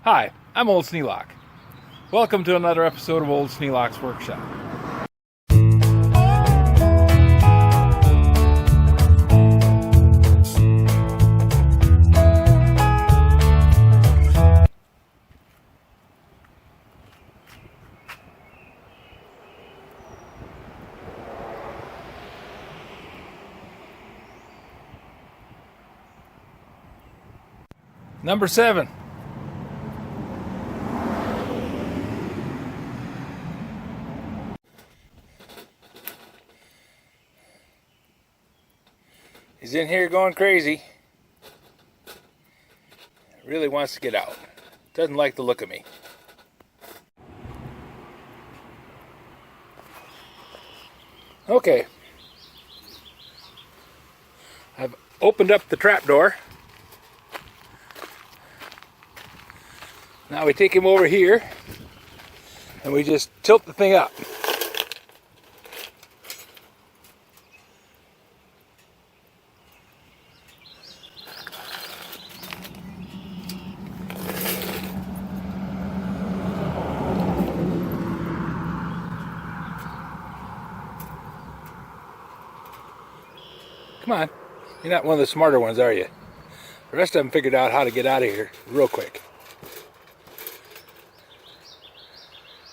Hi, I'm Old Sneelock. Welcome to another episode of Old Sneelock's Workshop. Number 7. He's in here going crazy. Really wants to get out. Doesn't like the look of me. Okay. I've opened up the trap door. Now we take him over here and we just tilt the thing up. Come on, you're not one of the smarter ones, are you? The rest of them figured out how to get out of here real quick.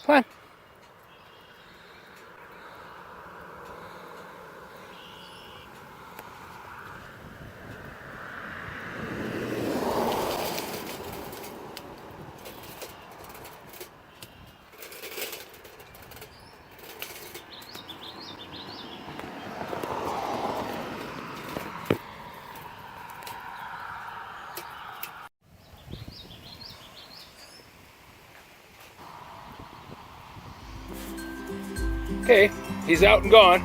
Come on. Okay, he's out and gone.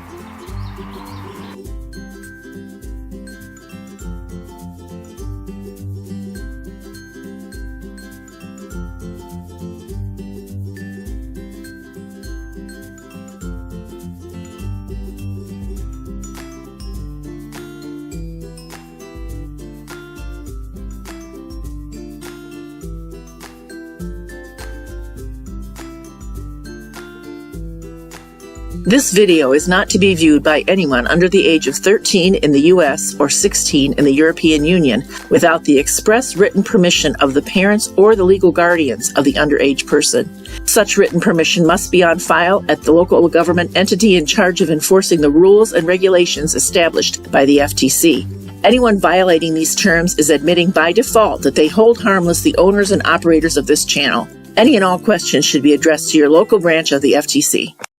This video is not to be viewed by anyone under the age of 13 in the U.S. or 16 in the European Union without the express written permission of the parents or the legal guardians of the underage person. Such written permission must be on file at the local government entity in charge of enforcing the rules and regulations established by the FTC. Anyone violating these terms is admitting by default that they hold harmless the owners and operators of this channel. Any and all questions should be addressed to your local branch of the FTC.